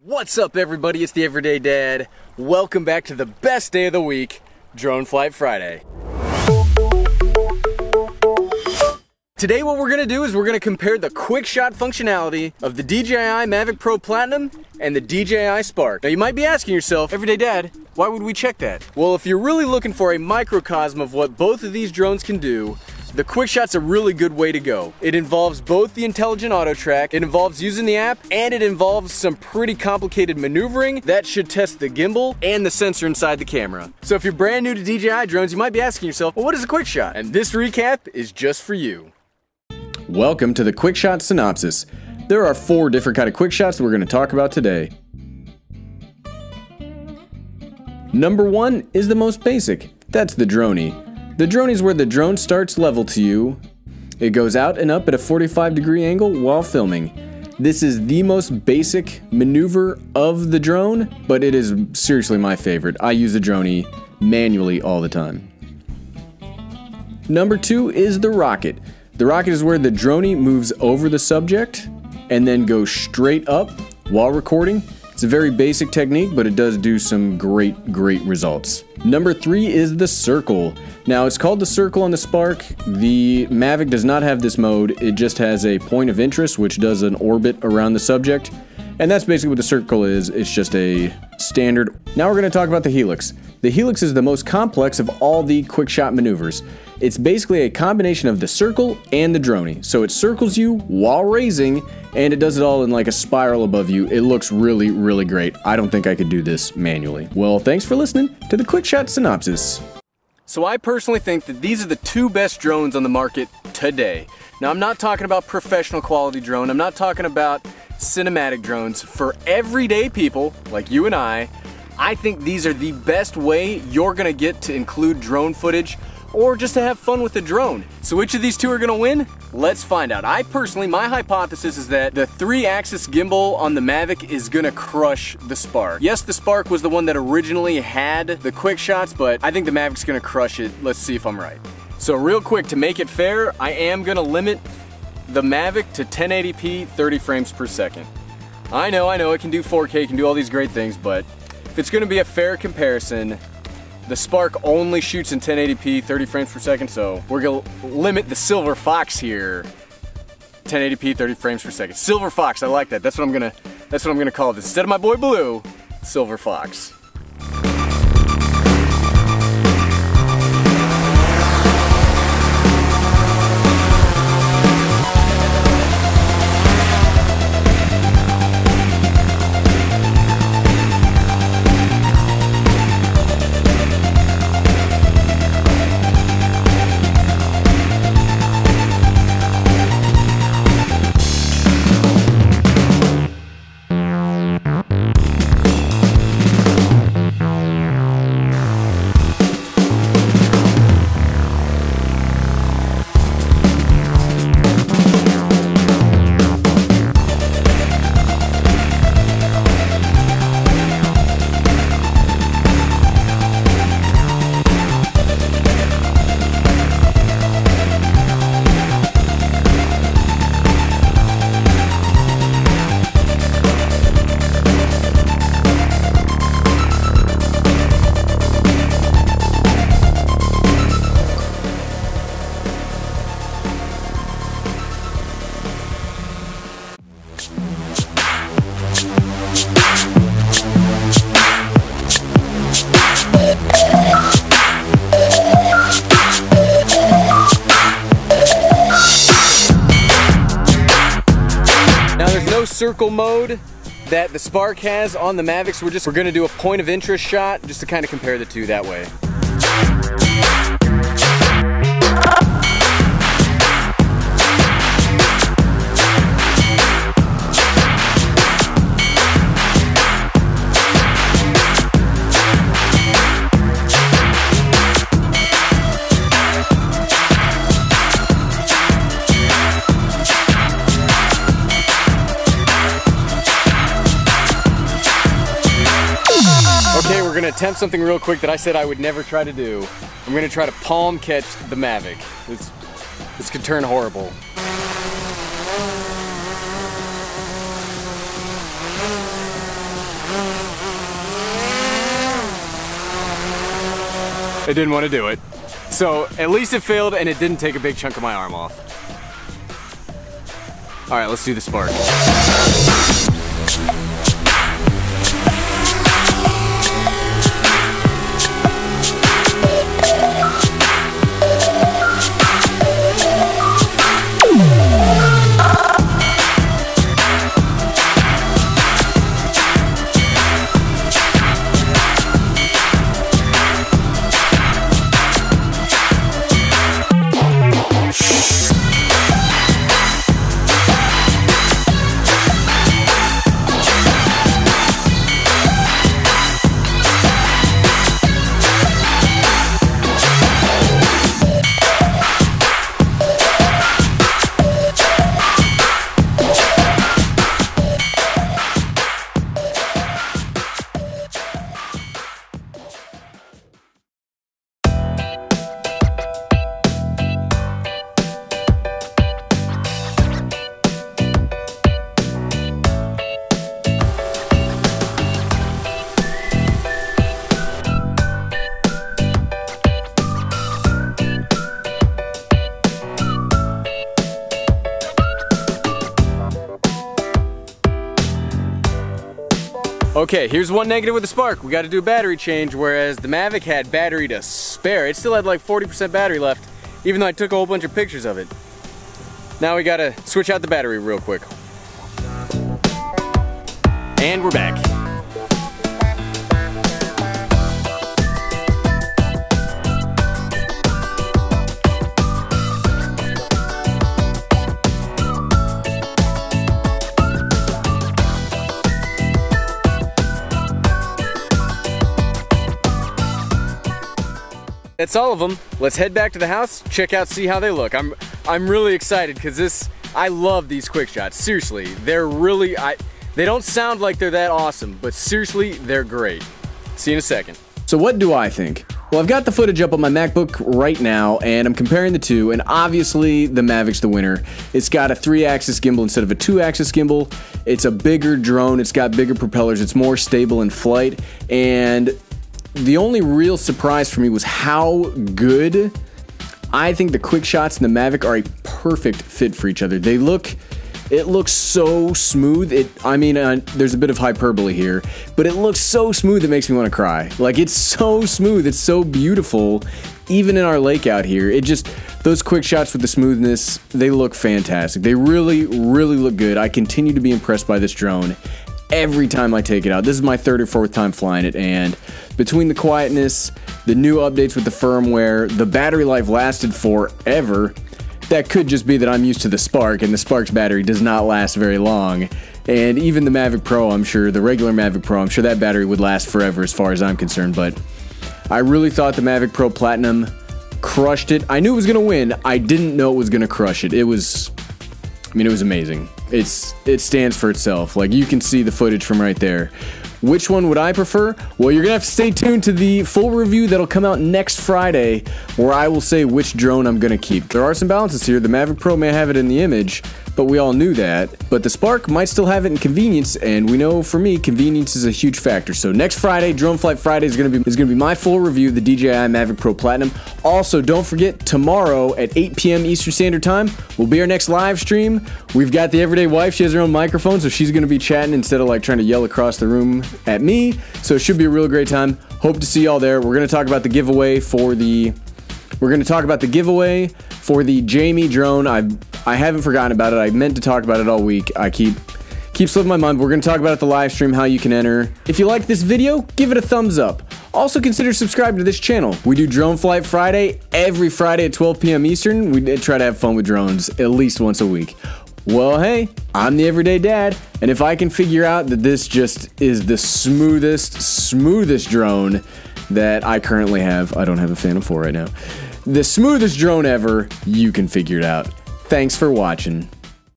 What's up everybody, it's the Everyday Dad. Welcome back to the best day of the week, Drone Flight Friday. Today what we're going to do is we're going to compare the quick shot functionality of the DJI Mavic Pro Platinum and the DJI Spark. Now you might be asking yourself, Everyday Dad, why would we check that? Well, if you're really looking for a microcosm of what both of these drones can do, the quick shot's a really good way to go. It involves both the intelligent auto track, it involves using the app, and it involves some pretty complicated maneuvering that should test the gimbal and the sensor inside the camera. So if you're brand new to DJI drones, you might be asking yourself, well, what is a quick shot? And this recap is just for you. Welcome to the quick shot synopsis. There are 4 different kind of quick shots that we're going to talk about today. Number 1 is the most basic. That's the droney. The droney is where the drone starts level to you. It goes out and up at a 45-degree angle while filming. This is the most basic maneuver of the drone, but it is seriously my favorite. I use the droney manually all the time. Number 2 is the rocket. The rocket is where the droney moves over the subject and then goes straight up while recording. It's a very basic technique, but it does do some great results. Number 3 is the circle. Now it's called the circle on the Spark. The Mavic does not have this mode. It just has a point of interest, which does an orbit around the subject. And that's basically what the circle is. It's just a standard. Now we're going to talk about the helix. The helix is the most complex of all the quick shot maneuvers. It's basically a combination of the circle and the droney. So it circles you while raising, and it does it all in like a spiral above you. It looks really great. I don't think I could do this manually. Well, thanks for listening to the quick shot synopsis. So I personally think that these are the 2 best drones on the market today. Now I'm not talking about professional quality drone. I'm not talking about cinematic drones. For everyday people like you and I think these are the best way you're gonna get to include drone footage or just to have fun with the drone. So which of these 2 are gonna win? Let's find out. I personally, my hypothesis is that the 3-axis gimbal on the Mavic is gonna crush the Spark. Yes, the Spark was the one that originally had the quick shots, but I think the Mavic's gonna crush it. Let's see if I'm right. So real quick, to make it fair, I am gonna limit the Mavic to 1080p, 30 frames per second. I know, it can do 4K, it can do all these great things, but if it's gonna be a fair comparison, the Spark only shoots in 1080p, 30 frames per second, so we're gonna limit the Silver Fox here. 1080p, 30 frames per second. Silver Fox, I like that. That's what I'm gonna call this. Instead of my boy Blue, Silver Fox. Circle mode that the Spark has on the Mavic, so we're gonna do a point of interest shot just to kind of compare the 2 that way. Okay, we're gonna attempt something real quick that I said I would never try to do. I'm gonna try to palm catch the Mavic. This could turn horrible. It didn't want to do it. So at least it failed and it didn't take a big chunk of my arm off. All right, let's do the Spark. Okay, here's one negative with the Spark. We got to do a battery change, whereas the Mavic had battery to spare. It still had like 40% battery left, even though I took a whole bunch of pictures of it. Now we got to switch out the battery real quick. And we're back. That's all of them. Let's head back to the house, check out, see how they look. I'm really excited because I love these quick shots. Seriously, they're really, they don't sound like they're that awesome, but seriously, they're great. See you in a second. So what do I think? Well, I've got the footage up on my MacBook right now, and I'm comparing the two, and obviously the Mavic's the winner. It's got a 3-axis gimbal instead of a 2-axis gimbal. It's a bigger drone, it's got bigger propellers, it's more stable in flight, and the only real surprise for me was how good I think the quick shots in the Mavic are a perfect fit for each other. It looks so smooth. There's a bit of hyperbole here, but it looks so smooth it makes me want to cry. Like, it's so smooth, it's so beautiful. Even in our lake out here, those quick shots with the smoothness, they look fantastic. They really, really look good. I continue to be impressed by this drone every time I take it out. This is my 3rd or 4th time flying it, and between the quietness, the new updates with the firmware, the battery life lasted forever. That could just be that I'm used to the Spark, and the Spark's battery does not last very long. And even the Mavic Pro, I'm sure, the regular Mavic Pro, I'm sure that battery would last forever as far as I'm concerned, but I really thought the Mavic Pro Platinum crushed it. I knew it was going to win. I didn't know it was going to crush it. It was amazing. It stands for itself. Like, you can see the footage from right there. Which one would I prefer? Well, you're gonna have to stay tuned to the full review that'll come out next Friday, where I will say which drone I'm gonna keep. There are some balances here. The Mavic Pro may have it in the image, but we all knew that. But the Spark might still have it in convenience, and we know for me, convenience is a huge factor. So next Friday, Drone Flight Friday is gonna be my full review of the DJI Mavic Pro Platinum. Also, don't forget, tomorrow at 8 p.m. Eastern Standard Time will be our next live stream. We've got the everyday wife. She has her own microphone, so she's gonna be chatting instead of like trying to yell across the room at me. So it should be a real great time. Hope to see y'all there. We're gonna talk about the giveaway for the Jamie drone. I haven't forgotten about it. I meant to talk about it all week. I keep slipping my mind. We're going to talk about it at the live stream, how you can enter. If you like this video, give it a thumbs up. Also, consider subscribing to this channel. We do Drone Flight Friday every Friday at 12 p.m. Eastern. We try to have fun with drones at least once a week. Well, hey, I'm the everyday dad, and if I can figure out that this just is the smoothest drone that I currently have, I don't have a Phantom 4 right now, the smoothest drone ever, you can figure it out. Thanks for watching.